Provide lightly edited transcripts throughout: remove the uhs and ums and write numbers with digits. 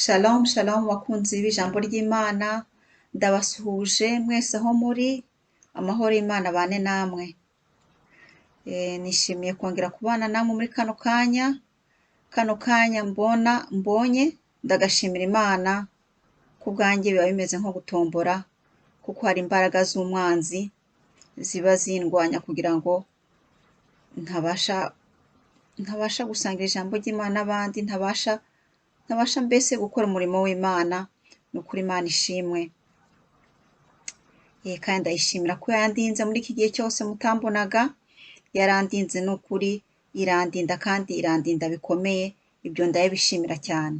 Shalom shalom bakunzi b'ijambo ry'Imana, ndabasuhuje mwese aho muri, amahoro y'Imana abane namwe. Nishimiye kongera kubana namwe muri kano kanya mbonye ndagashimira Imana, ku bwanjye biba bimeze nko gutombora, kuko hari imbaraga z'umwanzi ziba zindwanya kugira ngo ntabasha gusangira ijambo ry'Imana n'abandi, ntabasha mbese gukora umurimo w'Imana. Ni ukuri Imana ishimwe. Kandi ndayishimira ko yandinze muri iki gihe cyose mutambonaga, yarandinze ni ukuri, irandinda kandi irandinda bikomeye, ibyo ndabishimira cyane.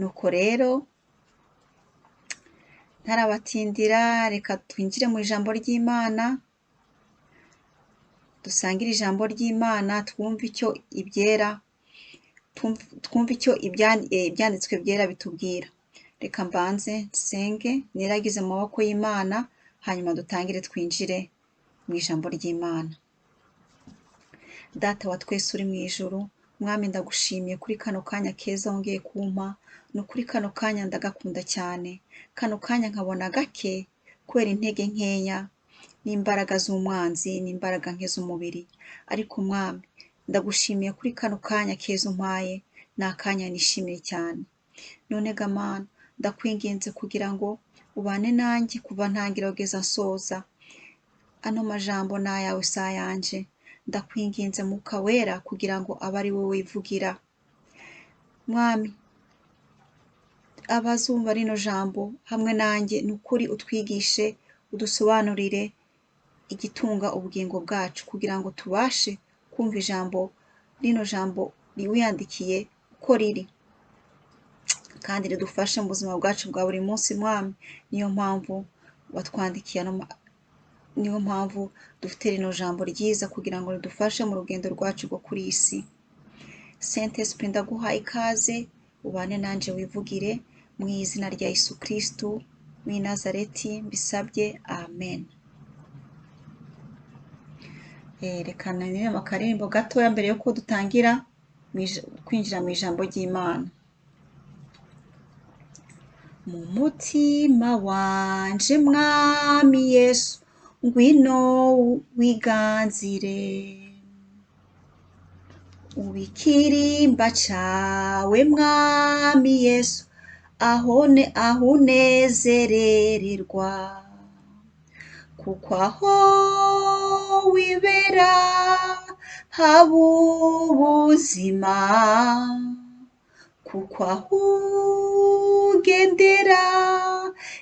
Nuko rero ntarabatindira, reka twinjire mu ijambo ry'Imana, dusangire ijambo ry'Imana, twumve icyo ibyanditswe byera bitubwira. Reka mbanze nsenge, niragize mu maboko y'Imana, hanyuma dutangire twinjire mu ijambo ry'Imana. Data wa twese uri mu ijuru, Mwami ndagushimiye kuri kano kanya keza wongeye kumpa, ni ukuri kano kanya ndagakunda cyane, kano kanya nkabona gake kubera intege nkeya n'imbaraga z'umwanzi n'imbaraga nke z'umubiri, ariko Mwami ndagushimiye kuri kano kanya keza umpaye, ni akanya nishimiye cyane. None ga Mana, ndakwinginze kugira ngo ubane nanjye kuva ntangira kugeza nsoza. Ano majambo ni ayawe si ayanje, ndakwinginze Mwuka Wera kugira ngo abe ari wowe wivugira. Mwami, abazumva rino jambo hamwe nanjye, ni ukuri utwigishe, udusobanurire igitunga ubugingo bwacu, kugira ngo tubashe kumva rino jambo wiyandikiye uko riri, kandi ridufashe mu buzima bwacu bwa buri munsi. Mwami, niyo mpamvu watwandikiye, niyo mpamvu dufite rino jambo ryiza, kugira ngo ridufashe mu rugendo rwacu rwo kuri iyi si. Saint Esprit, ndaguhaye ikaze, ubane nanjye wivugire, mu izina rya Yesu Kristo w'i Nazareti mbisabye, amen. Reka naririmbe akaririmbo gatoya mbere yuko dutangira kwinjira mu ijambo ry'Imana. Mu mutima wanje Mwami Yesu, ngwino wiganzire, ubikirimba cawe Mwami Yesu, aho unezerererwa, kuko aho wibera haba ubuzima, kuko aho ugendera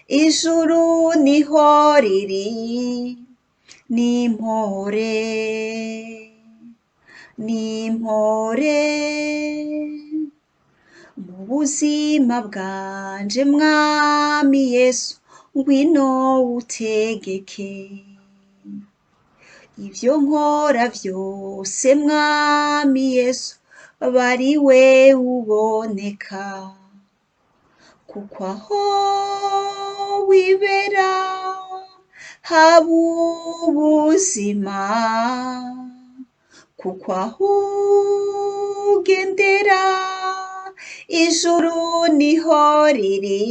ijuru niho riri, n'impore mu buzima bwanje Mwami Yesu, ngwino utegeke ibyo nkora byose Mwami Yesu, bari we uboneka, kuko aho wibera haba ubuzima, kuko aho ugendera ijuru niho riri,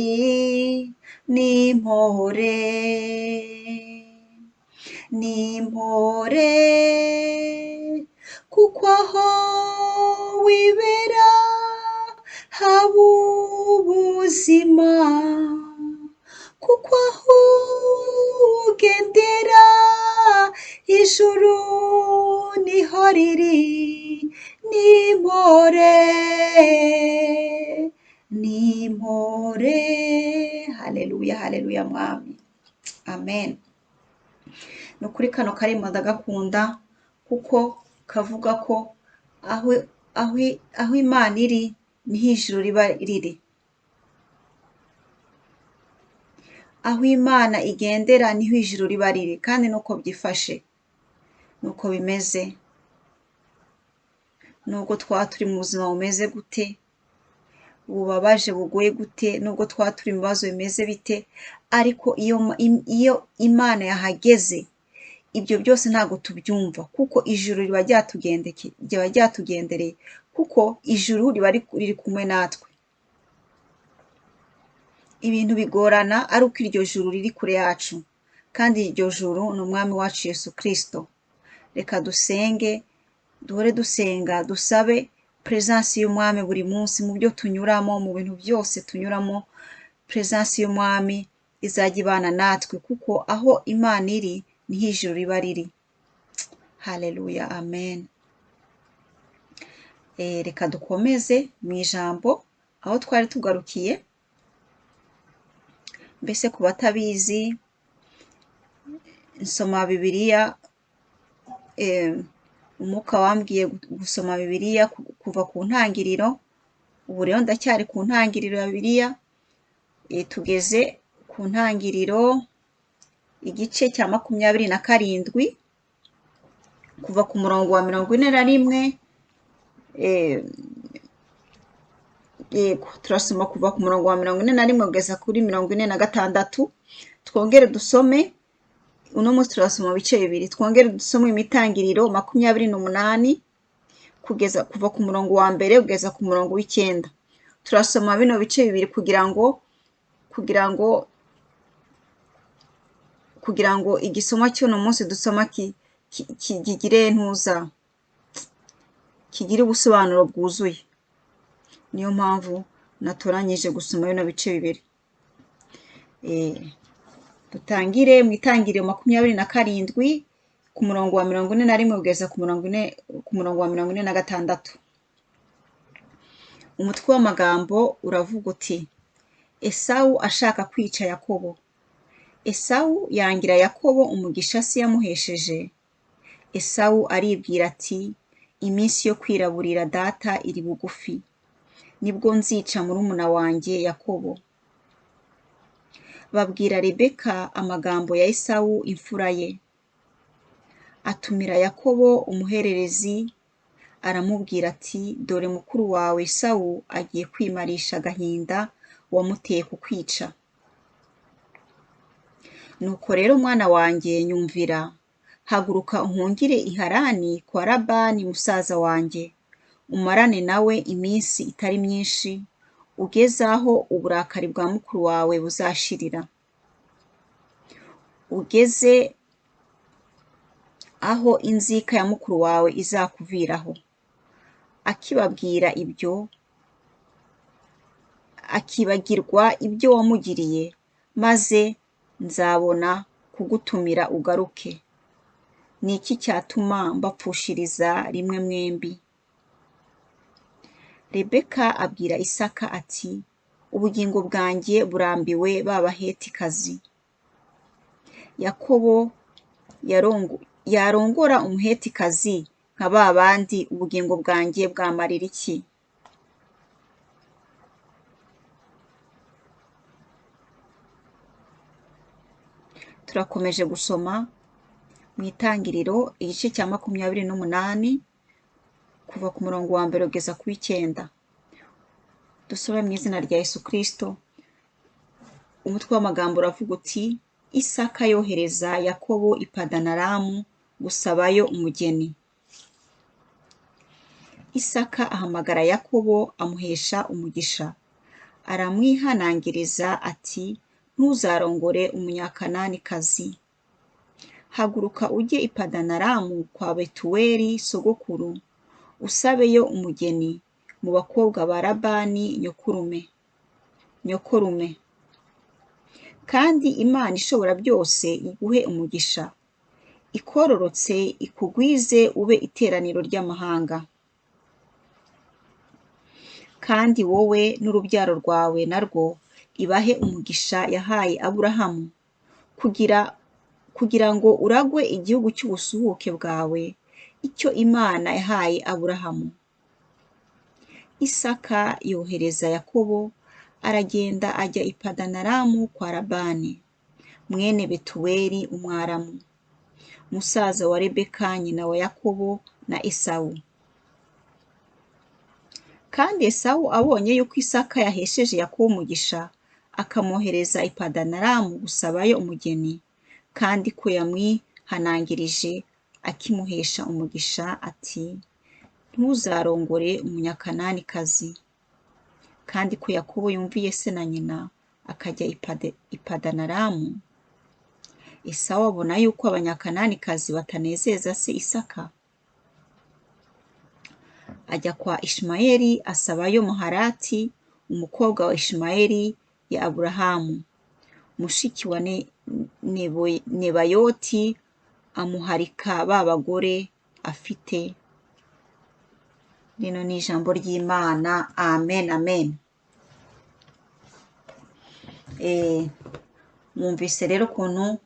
n'impore kuko aho wibera haba ubuzima, kuko aho ugendera ijuru niho riri, n'impore. Haleluya, haleluya Mwami, amen. Ni ukuri kano karimbo ndagakunda, kuko kavuga ko aho Imana iri niho ijuru riba riri, aho Imana igendera niho ijuru riba riri, kandi nuko byifashe, nuko bimeze. Nubwo twaba turi mu buzima bumeze gute, bubabaje bugoye gute, nubwo twaba turi mu bibazo bimeze bite, ariko iyo Imana yahageze, ibyo byose ntabwo tubyumva, kuko ijuru riba ryatugendereye, kuko ijuru riba riri kumwe natwe. ibintu bigorana ari uko iryo juru riri kure yacu, kandi iryo juru ni umwami wacu Yesu Kristo. Reka dusenge, duhore dusenga, dusabe presence y'umwami buri munsi mu byo tunyuramo, mu bintu byose tunyuramo. Presence y'umwami izajya ibana natwe, kuko aho Imana iri niho ijuru riba riri. Haleluya, amen. Reka dukomeze mu ijambo aho twari tugarukiye. Mbese ku batabizi, nsoma Bibiliya, umwuka wambwiye gusoma Bibiliya kuva ku ntangiriro. Ubu rero ndacyari ku ntangiriro ya Bibiliya. Tugeze ku ntangiriro igice cya 27, kuva ku murongo wa 41. Yego, turasoma kuva ku murongo wa 41 kugeza kuri 46. Twongere dusome, uno munsi turasoma bice bibiri. Twongere dusome imitangiriro 28 kuva ku murongo wa mbere kugeza ku murongo w'9. Turasoma bino bice bibiri kugira ngo igisoma cy'uno munsi dusoma kigire ubusobanuro bwuzuye. Niyo mpamvu natoranyije gusoma bino bice bibiri. Dutangire mu itangiriro 27 ku murongo wa 41 kugeza ku murongo wa 46. Umutwe w'amagambo uravuga uti: Esawu ashaka kwica Yakobo. Esawu yangira Yakobo umugisha se yamuhesheje. Esawu aribwira ati: iminsi yo kwiraburira data iri bugufi, nibwo nzica murumuna wanjye Yakobo. Babwira Rebeka amagambo ya Esawu imfura ye. Atumira Yakobo umuhererezi, aramubwira ati: dore mukuru wawe Esawu agiye kwimarisha agahinda wamuteye kukwica. Nuko rero mwana wanjye nyumvira, haguruka uhungire i Harani kwa Labani musaza wanjye, umarane nawe iminsi itari myinshi, ugeze aho uburakari bwa mukuru wawe buzashirira. Ugeze aho inzika ya mukuru wawe izakuviraho. Akibabwira ibyo, akibagirwa ibyo wamugiriye, maze nzabona kugutumira ugaruke. Ni iki cyatuma mbapfushiriza rimwe mwembi? Rebeka abwira Isaka ati: ubugingo bwanjye burambiwe b'Abahetikazi. Yakobo yarongora umuhetikazi nka ba bandi, ubugingo bwanjye bwamarira iki? Turakomeje gusoma mu itangiriro igice cya 28 kuva ku murongo wa mbere kugeza ku 9. Dusome mu izina rya Yesu Kristo. Umutwe w'amagambo uravuga uti: Isaka yohereza Yakobo i Padanaramu gusabayo umugeni. Isaka ahamagara Yakobo amuhesha umugisha, aramwihanangiriza ati: ntuzarongore umunyakananikazi. Haguruka ujye i Padanaramu kwa Betuweli sogokuru, usabeyo umugeni mu bakobwa ba Labani nyokorume. Kandi Imana ishobora byose iguhe umugisha, ikororotse ikugwize ube iteraniro ry'amahanga. Kandi wowe n'urubyaro rwawe narwo ibahe umugisha yahaye Aburahamu, kugira ngo uragwe igihugu cy'ubusuhuke bwawe, icyo Imana yahaye Aburahamu. Isaka yohereza Yakobo, aragenda ajya i Padanaramu kwa Labani mwene Betuweli umwaramu, musaza wa Rebeka nyina wa Yakobo na Esawu. Kandi Esawu abonye yuko Isaka yahesheje Yakobo umugisha, akamwohereza i Padanaramu gusabayo umugeni, kandi ko yamwihanangirije akimuhesha umugisha ati: ntuzarongore umunyakananikazi. Kandi ko Yakobo yumviye se na nyina, akajya i Padanaramu. Esawu abona yuko abanyakananikazi batanezeza se Isaka, ajya kwa Ishimayeli asabayo Maharati, umukobwa wa Ishimayeli ya Aburahamu. Mushiki wa Nebayoti amuharika ba bagore afite. Rino ni ijambo ry'Imana. Amen, amen. Mwumvise rero ukuntu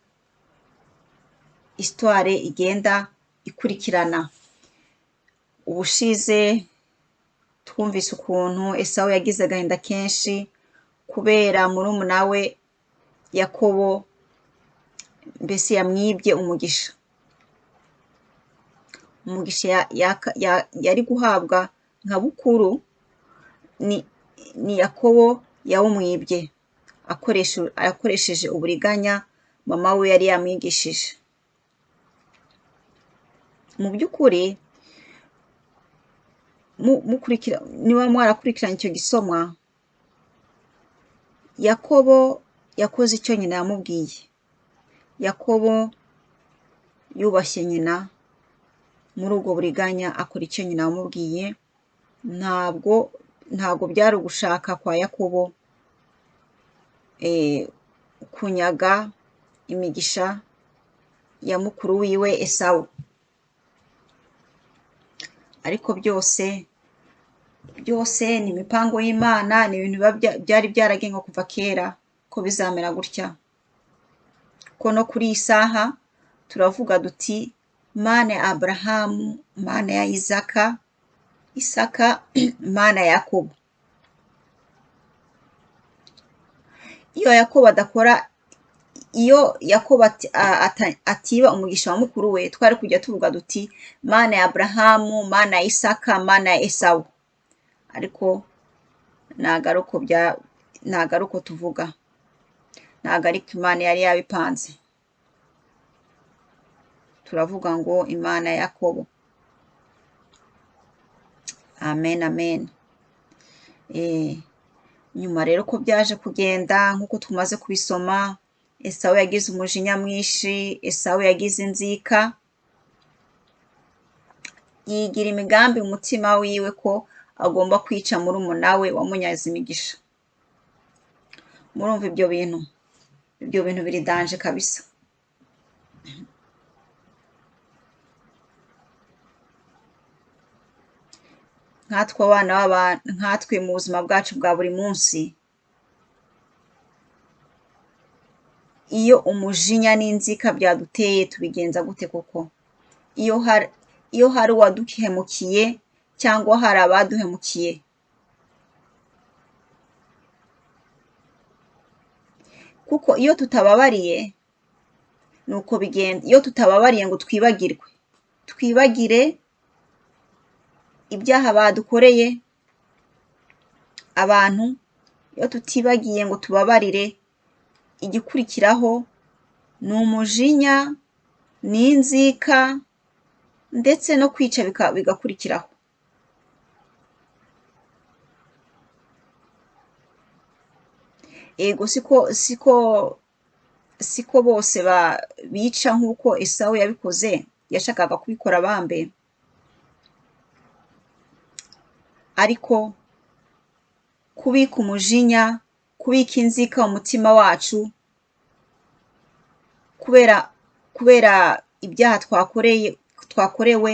histoire igenda ikurikirana. Ubushize twumvise ukuntu Esawu yagize agahinda kenshi kubera murumuna we Yakobo mbese yamwibye umugisha. Umugisha yari guhabwa nka bukuru ni Yakobo yawumwibye akoresheje uburiganya mama we yari yamwigishije. Mu by'ukuri niba mwarakurikiranye icyo gisomwa, Yakobo yakoze icyo nyina yamubwiye. Yakobo yubashye nyina muri ubwo buriganya, akora icyo nyina yamubwiye. Ntabwo byari ugushaka kwa Yakobo kunyaga imigisha ya mukuru wiwe Esawu. Ariko byose ni imipango y'Imana, ni ibintu byari byaragenwe kuva kera ko bizamera gutya. Ko no kuri iyi saha turavuga duti Mana ya Aburahamu, Mana ya Isaka, Mana ya Yakobo. Iyo Yakobo atiba umugisha wa mukuru we, twari kujya tuvuga duti Mana ya Aburahamu, Mana ya Isaka, Mana ya Esawu. Ariko ntago ari uko tuvuga, ntago ariko Imana yari yabipanze. Turavuga ngo Imana ya Yakobo. Amen, amen. Nyuma rero ko byaje kugenda nk'uko tumaze kubisoma, Esawu yagize umujinya mwinshi, Esawu yagize inzika, yigira imigambi mu mutima wiwe ko agomba kwica murumuna we wamunyaze imigisha. Murumva ibyo bintu biri danje kabisa. Nkatwe abana b'abantu, nkatwe mu buzima bwacu bwa buri munsi, iyo umujinya n'inzika byaduteye tubigenza gute koko? Iyo hari uwaduhemukiye cyangwa hari abaduhemukiye, kuko iyo tutababariye nuko bigenda. Iyo tutababariye ngo twibagire ibyaha badukoreye abantu, iyo tutibagiye ngo tubabarire, igikurikiraho ni umujinya n'inzika ndetse no kwica bigakurikiraho. Ego siko bose bica nk'uko Esawu yabikoze, yashakaga kubikora bambe. Ariko kubika umujinya, kubika inzika mu mutima wacu kubera ibyaha twakorewe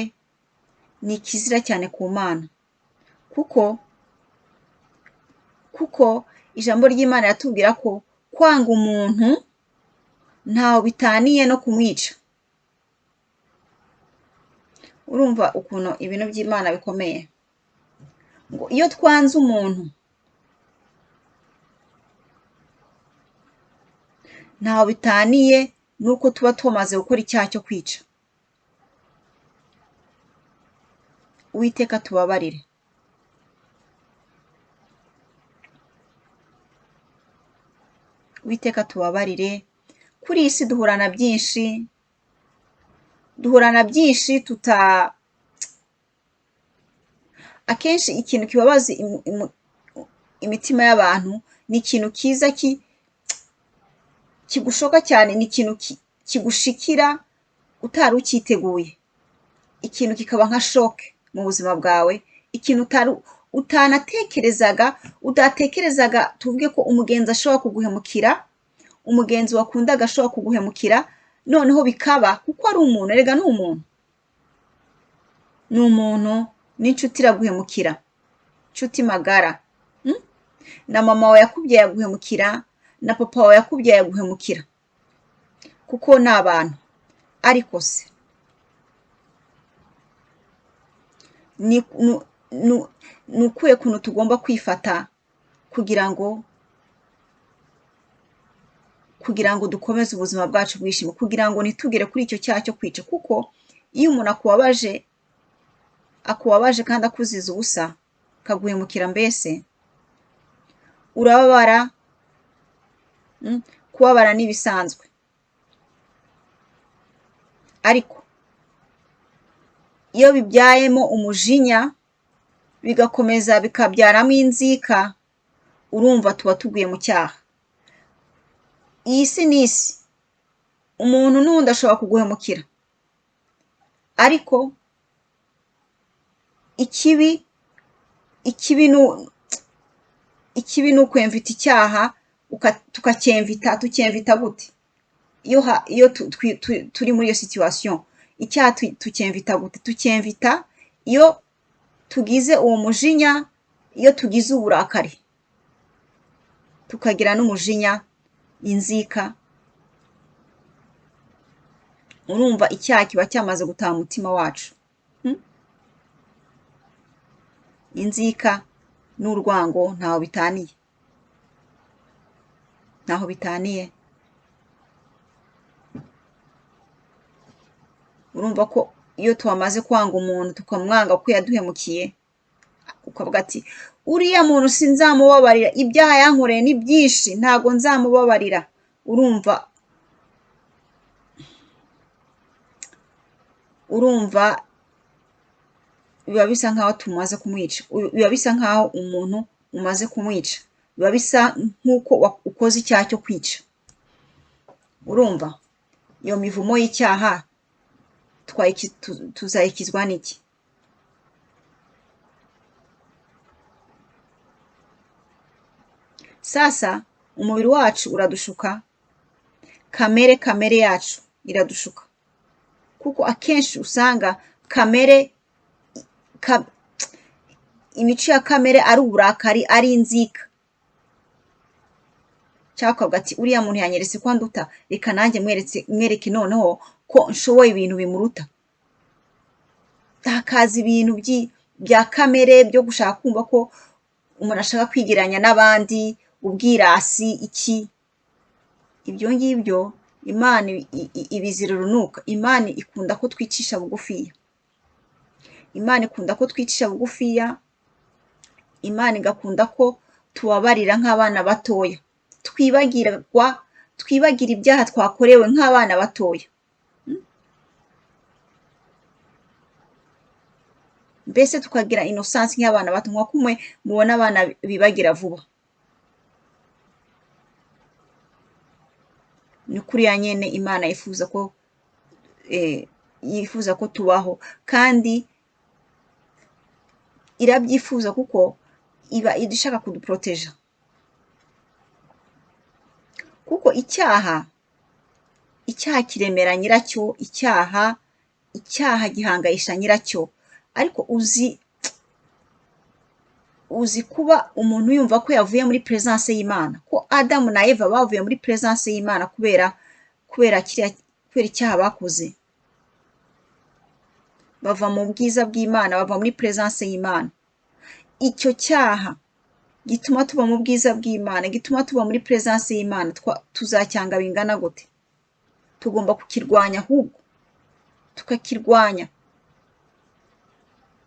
ni ikizira cyane ku Mana, kuko ijambo ry'Imana yatubwira ko kwanga umuntu ntaho bitaniye no kumwica. Urumva ukuntu ibintu by'Imana bikomeye, ngo iyo twanze umuntu ntaho bitaniye nuko tuba tumaze gukora icyaha cyo kwica. Uwiteka tubabarire. Uwiteka tubabarire. Kuri iyi si duhura na byinshi akenshi ikintu kibabaza imitima y'abantu ni ikintu kiza kigushoka cyane, ni ikintu kigushikira utari ukiteguye, ikintu kikaba nka shoke mu buzima bwawe, ikintu utatekerezaga tuvuge ko umugenzi ashobora kuguhemukira, umugenzi wakundaga ashobora kuguhemukira, noneho bikaba kuko ari umuntu, erega ni umuntu n'inshuti iraguhemukira, inshuti magara, na mama wawe yakubyaye yaguhemukira, na papa wawe yakubyaye yaguhemukira, kuko ni abantu. Ariko se ni ukuye kuntu tugomba kwifata kugira ngo dukomeze ubuzima bwacu bwishimo, kugira ngo ntitugere kuri icyo cyaha cyo kwica. Kuko iyo umuntu akubabaje kandi akuziza ubusa, akaguhemukira, mbese urababara. Kubabara ni ibisanzwe, ariko iyo bibyayemo umujinya bigakomeza bikabyaramo inzika, urumva tuba tuguye mu cyaha. Iyi si ni isi, umuntu n'undi ashobora kuguhemukira, ariko ikibi ni ukwemvita icyaha, tucyemvita gute? Iyo turi muri iyo situation, icyaha tucyemvita gute? Tucyemvita iyo tugize uwo mujinya, iyo tugize uburakari, tukagira n'umujinya, inzika, urumva icyaha kiba cyamaze gutaha umutima wacu. Inzika n'urwango ntaho bitaniye. Urumva ko iyo twamaze kwanga umuntu, tukamwanga ko yaduhemukiye, ukavuga ati uriya muntu sinzamubabarira, ibyaha yankoreye ni byinshi, ntago nzamubabarira. Urumva biba bisa nkaho tumaze kumwica, biba bisa nkaho umuntu umaze kumwica, biba bisa nk'uko ukoze icyaha cyo kwica. Urumva iyo mivumo y'icyaha tuzayikizwa n'iki? Sasa umubiri wacu uradushuka, kamere yacu iradushuka, kuko akenshi usanga imico ya kamere ari uburakari, ari inzika. Cyangwa ukavuga ati uriya muntu yanyeretse ko anduta, reka nanjye mwereke noneho ko nshoboye ibintu bimuruta. Hakaza ibintu bya kamere byo gushaka kumva ko umuntu ashaka kwigereranya n'abandi, ubwirasi, iki. Ibyo ngibyo Imana ibizira urunuka. Imana ikunda ko twicisha bugufiya. Imana ikunda ko twicisha bugufiya. Imana igakunda ko tubabarira nk'abana batoya. Twibagira ibyaha twakorewe nk'abana batoya. Mbese tukagira innocence nk'abana bato, nko kumwe mubona abana bibagira vuba. Ni kuriya nyene Imana yifuza ko tubaho, kandi irabyifuza kuko iba idashaka kuduproteja. Kuko icyaha kiremera nyiracyo, icyaha gihangayisha nyiracyo. Ariko uzi kuba umuntu yumva ko yavuye muri presence y'Imana, ko Adamu na Eva bavuye muri presence y'Imana kubera icyaha bakoze. Bava mu bwiza bw'Imana, bava muri presence y'Imana. Icyo cyaha gituma tuba mu bwiza bw'Imana, gituma tuba muri presence y'Imana, tuzacyanga bingana gute? Tugomba kukirwanya, ahubwo tukakirwanya,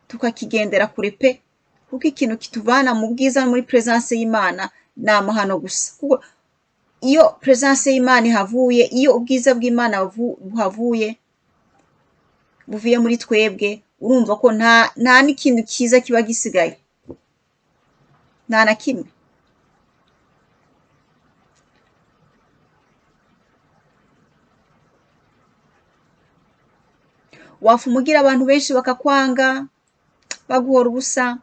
tukakigendera kure pe, kuko ikintu kituvana mu bwiza muri presence y'Imana ni amahano gusa. Kuko iyo presence y'Imana ihavuye, iyo ubwiza bw'Imana buhavuye, buvuye muri twebwe, urumva ko nta n'ikintu cyiza kiba gisigaye, nta na kimwe. wafuma ugira abantu benshi bakakwanga baguhora ubusa,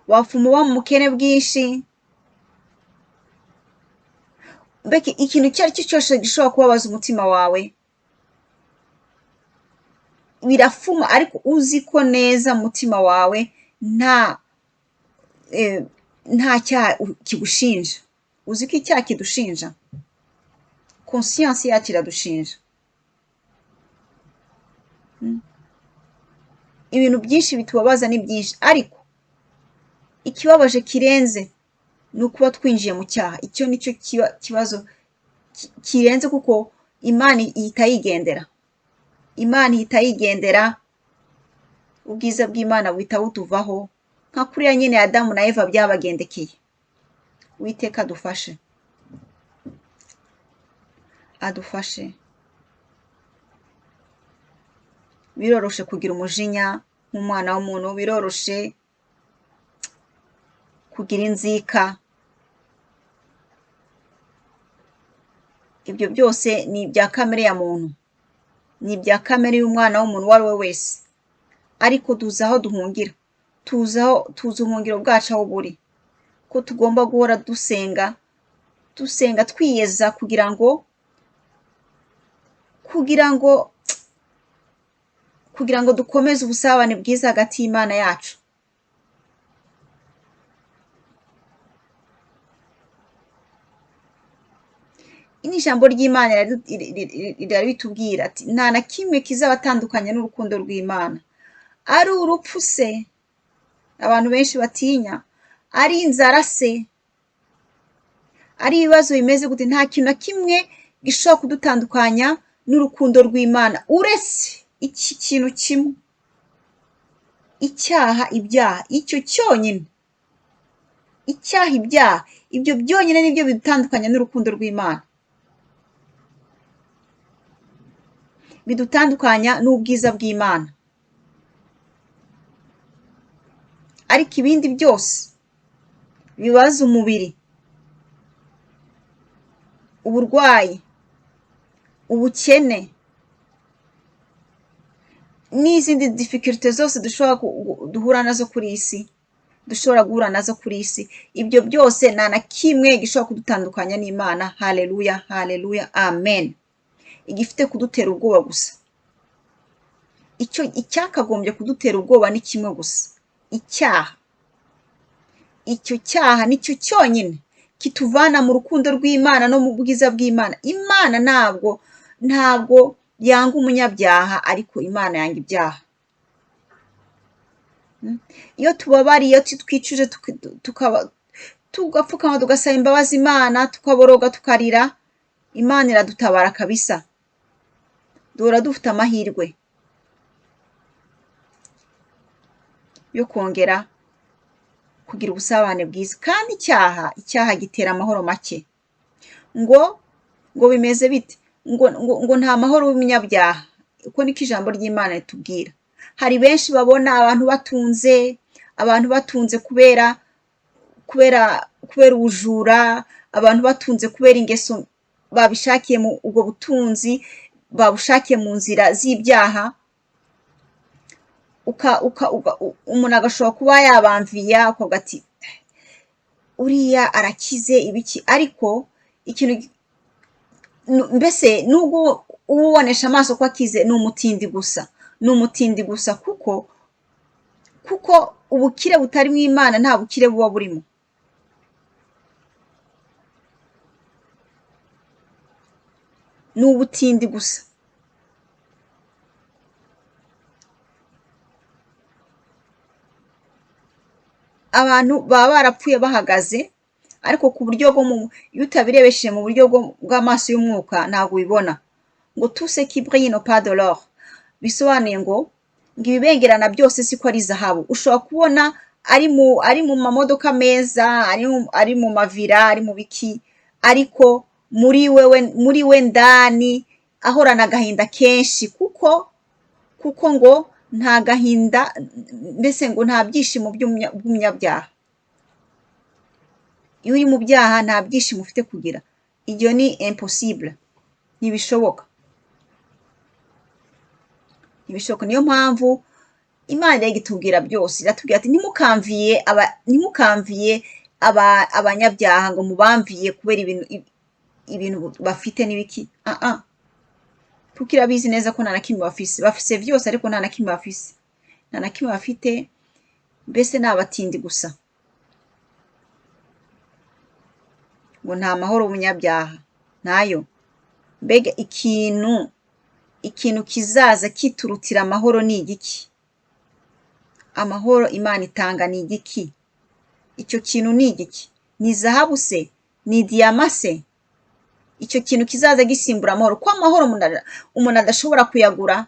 wafuma uba mu bukene bwinshi, mbega ikintu icyo ari cyo cyose gishobora kubabaza umutima wawe birafuma, ariko uzi ko neza umutima wawe nta cyaha kigushinja. Uzi ko icyaha kidushinja, conscience yacu iradushinja ibintu byinshi bitubabaza, ni byinshi, ariko ikibabaje kirenze ni ukuba twinjiye mu cyaha. Icyo ni cyo kibazo kirenze, kuko Imana ihita yigendera, Imana ihita yigendera, ubwiza bw'Imana buhita butuvaho, nka kuriya nyine Adamu na Eva byabagendekeye. Uwiteka adufashe, adufashe. Biroroshe kugira umujinya nk'umwana w'umuntu, biroroshe kugira inzika. Ibyo byose ni ibya kamere ya muntu, ni ibya kamere y'umwana w'umuntu uwo ari we wese, ariko tuzi aho duhungira, tuzi ubuhungiro bwacu aho buri, ko tugomba guhora dusenga twiyeza kugira ngo dukomeze ubusabane bwiza hagati y'Imana yacu. Ini ijambo ry'Imana rirabitubwira ati nta na kimwe kizabatandukanya n'urukundo rw'Imana, ari urupfu se abantu benshi batinya, ari inzara se, ari ibibazo bimeze gute, nta kintu na kimwe gishobora kudutandukanya n'urukundo rw'Imana uretse iki kintu kimwe, icyaha, ibyaha. Icyo cyonyine, icyaha, ibyaha, ibyo byonyine nibyo bidutandukanya n'urukundo rw'Imana, bidutandukanya n'ubwiza bw'Imana. Ariko ibindi byose bibaza umubiri, uburwayi, ubukene, n'izindi difficulté zose duhura nazo kuri iyi si, dushobora guhura nazo kuri iyi si, ibyo byose nta na kimwe gishobora kudutandukanya n'Imana. Haleluya, haleluya, amen. Igifite kudutera ubwoba gusa, icyakagombye kudutera ubwoba ni kimwe gusa, icyaha. Icyo cyaha nicyo cyonyine kituvana mu rukundo rw'Imana no mu bwiza bw'Imana. Imana ntabwo yanga umunyabyaha, ariko Imana yanga ibyaha. Iyo tubabariye, twicuje, tugapfukama tugasaba imbabazi Imana, tukaboroga, tukarira, Imana iradutabara kabisa. Duhora dufite amahirwe yo kongera kugira ubusabane bwiza. Kandi icyaha gitera amahoro make. Ngo bimeze bite? Ngo nta mahoro w'umunyabyaha. Uko niko ijambo ry'Imana ritubwira. Hari benshi babona abantu batunze kubera ubujura, abantu batunze kubera ingeso babishakiye mu ubwo butunzi, babushakiye mu nzira z'ibyaha. Umuntu agashobora kuba yabamviya, akavuga ati uriya arakize ibiki, ariko ikintu mbese nubwo uba ubonesha amaso ko akize, ni umutindi gusa, kuko ubukire butari mu Imana nta bukire buba burimo. Ni ubutindi gusa. Abantu baba barapfuye bahagaze, ariko ku buryo iyo utabirebesheje mu buryo bw'amaso y'umwuka ntabwo ubibona. Ngo tout ce qui brille n'est pas de l'or, bisobanuye ngo ibibengerana byose siko ari zahabu. Ushobora kubona ari mu mamodoka meza, ari mu mavira, ari mu biki, ariko muri we ndani ahorana agahinda kenshi, kuko ngo nta gahinda, mbese ngo nta byishimo by'umunyabyaha. Iyo uri mu byaha nta byishimo ufite kugira, ibyo ni impossible, ntibishoboka. ntibishoboka. Niyo mpamvu Imana rero itubwira byose, iratubwira ati ntimukamviye abanyabyaha ngo mubamviye kubera ibintu bafite n'ibiki. kuko irabizi neza ko nta na kimwe bafise byose, ariko nta na kimwe bafise, nta na kimwe bafite, mbese ni abatindi gusa, ngo nta mahoro umunyabyaha ntayo. Mbega ikintu kizaza kiturutira amahoro ni igiki? Amahoro Imana itanga ni igiki? Icyo kintu ni igiki? Ni zahabu se? Ni diyama se? Icyo kintu kizaza gisimbura amahoro? Ko amahoro umuntu adashobora kuyagura,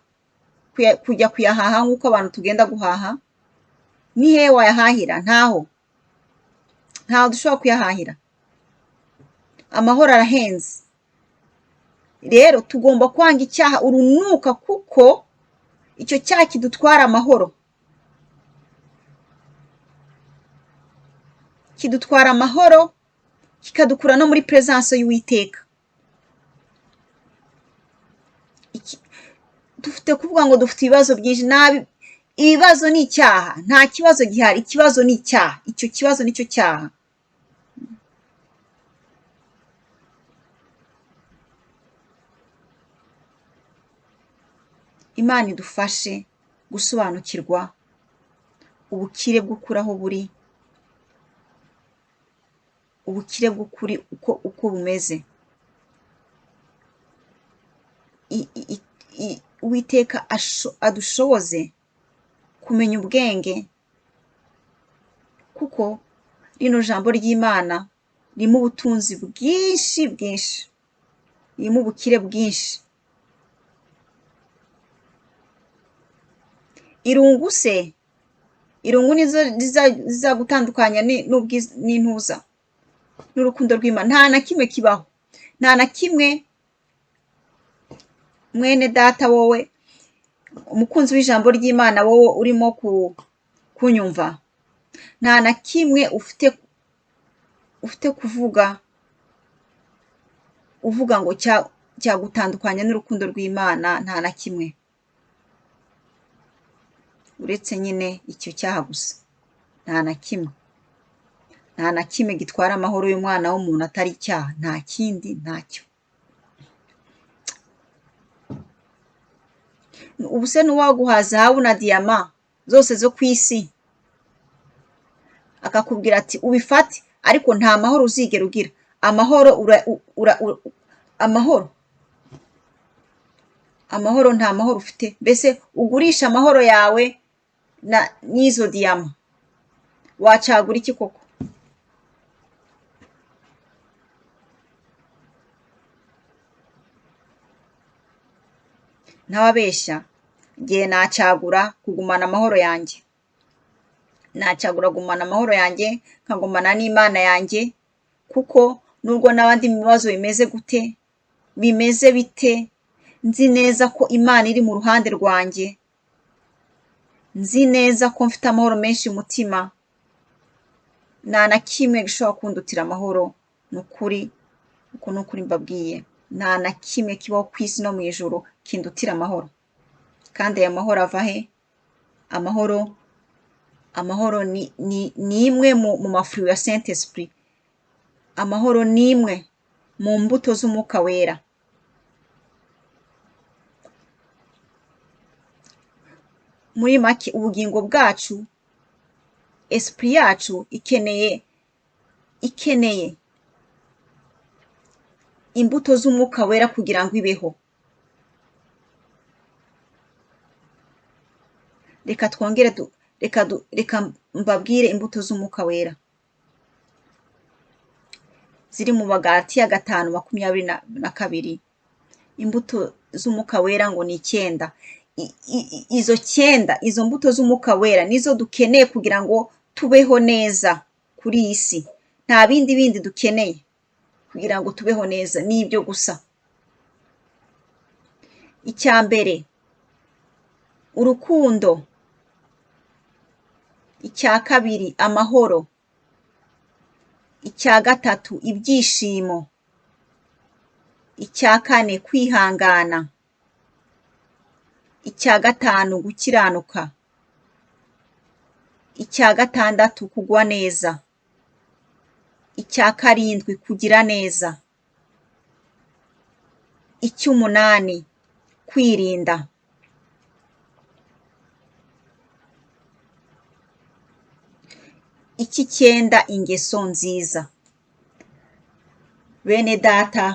kujya kuyahaha nk'uko abantu tugenda guhaha. Ni hehe wayahahira? ntaho dushobora kuyahahira. Amahoro arahenze. Rero tugomba kwanga icyaha urunuka, kuko icyo cyaha kidutwara amahoro, kikadukura no muri presence y'Uwiteka. Dufite kuvuga ngo dufite ibibazo byinshi. Ibibazo ni icyaha. Nta kibazo gihari, ikibazo ni icyaha. Icyo kibazo nicyo cyaha. Imana idufashe gusobanukirwa ubukire bw'ukuri aho buri, ubukire bw'ukuri uko bumeze. Uwiteka adushoboze kumenya ubwenge, kuko rino jambo ry'Imana ririmo ubutunzi bwinshi, ririmo ubukire bwinshi. Irungu nizo zizagutandukanya n'intuza n'urukundo rw'Imana. Nta na kimwe kibaho, nta na kimwe. Mwene data, wowe umukunzi w'ijambo ry'Imana, wowe urimo kunyumva, nta na kimwe ufite uvuga ngo cyagutandukanya n'urukundo rw'Imana. Nta na kimwe, uretse nyine icyo cyaha gusa. Nta na kimwe gitwara amahoro y'umwana w'umuntu atari icyaha. Nta kindi, ntacyo. Ubu se n'uwaguha zahabu na diyama zose zo ku isi, akakubwira ati ubifate, ariko nta mahoro uzigera ugira. Amahoro nta mahoro ufite. Mbese ugurisha amahoro yawe n'izo diyama, wacagura iki koko? Ntababeshya, ngiye nacagura kugumana amahoro yanjye, nacagura kugumana amahoro yanjye, nkagumana n'Imana yanjye, kuko nubwo n'abandi mu bibazo bimeze bite, nzi neza ko Imana iri mu ruhande rwanjye, nzi neza ko mfite amahoro menshi mu mutima. Nta na kimwe gishobora kundutira amahoro. Ni ukuri, uko ni ukuri mbabwiye, nta na kimwe kibaho ku isi no mu ijuru kindutira amahoro. Kandi aya mahoro ava he? Amahoro ni imwe mu mafuru ya Saint Esprit. Amahoro ni imwe mu mbuto z'umwuka wera. Muri make, ubugingo bwacu, esprit yacu ikeneye imbuto z'umwuka wera kugira ngo ibeho. Reka mbabwire imbuto z'umwuka wera ziri mu Bagalatiya 5:22. Imbuto z'umwuka wera ngo ni 9. Izo mbuto z'umwuka wera nizo dukeneye kugira ngo tubeho neza kuri iyi si. Nta bindi dukeneye kugira ngo tubeho neza, ni ibyo gusa. Icya mbere, urukundo. Icya kabiri, amahoro. Icya gatatu, ibyishimo. Icya kane, kwihangana. icya gatanu gukiranuka, icya gatandatu kugwa neza, icya karindwi kugira neza, icy'umunani kwirinda, icy'icyenda ingeso nziza. Bene data,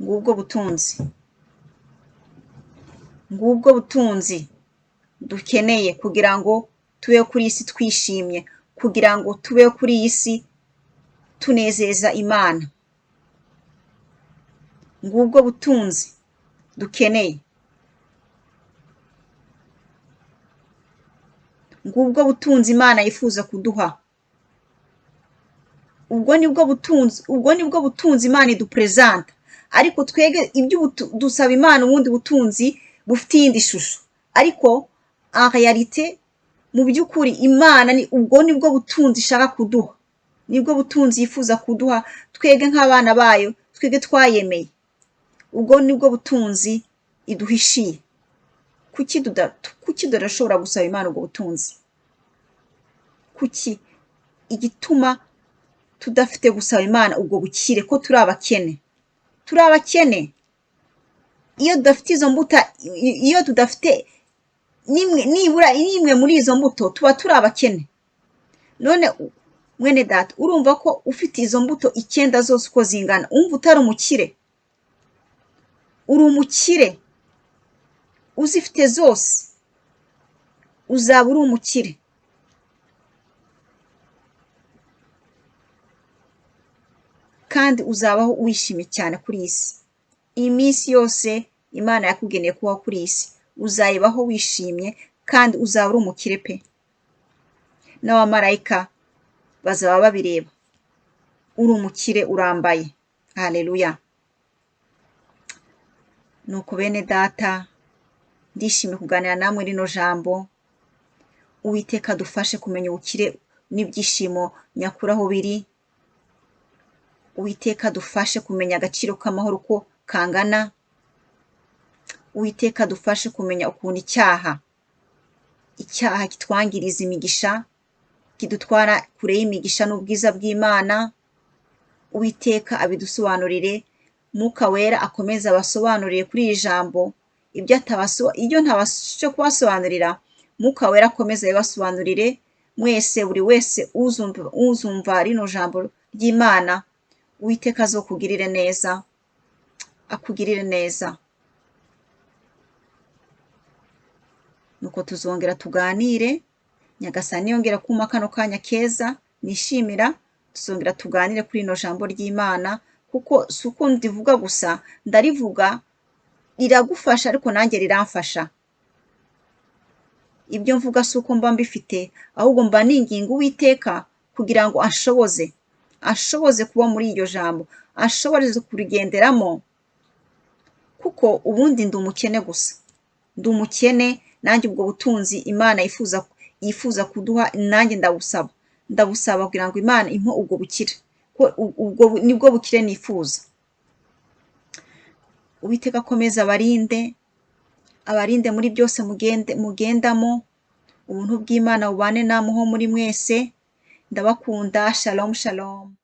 ngubwo butunzi, ngubwo butunzi dukeneye kugira ngo tubeho kuri iyi si twishimye, kugira ngo tubeho kuri iyi si tunezeza Imana. Ngubwo butunzi dukeneye, ngubwo butunzi Imana yifuza kuduha. Ubwo nibwo butunzi Imana idupresenta, ariko twege dusaba Imana ubundi butunzi bufite iyindi shusho, ariko en realite mu by'ukuri Imana ubwo nibwo butunzi ishaka kuduha, nibwo butunzi yifuza kuduha twege nk'abana bayo, twege twayemeye. Ubwo nibwo butunzi iduhishiye. Kuki tudashobora gusaba Imana ubwo butunzi? Kuki? Igituma tudafite gusaba Imana ubwo bukire, ko turi abakene. Turi abakene. Iyo tudafite izo mbuto, iyo tudafite nibura n'imwe muri izo mbuto, tuba turi abakene. None mwene data, urumva ko ufite izo mbuto 9 zose uko zingana, umva utari umukire? Uri umukire. Uzifite zose uzaba uri umukire. Kandi uzabaho wishimye cyane kuri iyi si. Iyi minsi yose Imana yakugeneye kubaho kuri iyi si, uzayibaho wishimye kandi uzaba uri umukire pe. N'abamarayika bazaba babireba. Uri umukire urambaye. Haleluya. Nuko bene data, ndishimye kuganira namwe rino jambo. Uwiteka dufashe kumenya ubukire n'ibyishimo nyakuri aho biri. Uwiteka dufashe kumenya agaciro k'amahoro ko kangana. Uwiteka dufashe kumenya ukuntu icyaha kitwangiriza imigisha, kidutwara kure y'imigisha n'ubwiza bw'Imana. Uwiteka abidusobanurire, Mwuka Wera akomeza abasobanurire kuri iri jambo, ibyo ntabashe kubasobanurira, Mwuka Wera akomeza abibasobanurire. Mwese, buri wese uzumva rino jambo ry'Imana, Uwiteka azokugirire neza, akugirire neza. Nuko tuzongera tuganire, Nyagasani yongera kuma kano kanya keza nishimira, tuzongera tuganire kuri rino jambo ry'Imana, kuko si uko ndivuga gusa, ndarivuga riragufasha ariko nanjye riramfasha. Ibyo mvuga si uko mba mbifite, ahubwo mba ninginga Uwiteka kugira ngo ashoboze kuba muri iryo jambo, ashoboze kurigenderamo, kuko ubundi ndi umukene gusa. Ndi umukene, nanjye ubwo butunzi Imana yifuza kuduha, nanjye ndabusaba kugira ngo Imana impe ubwo bukire, ubwo nibwo bukire nifuza. Uwiteka akomeza abarinde muri byose mugendamo. Ubuntu bw'Imana bubane namwe ho muri mwese. Ndabakunda. Shalom shalom.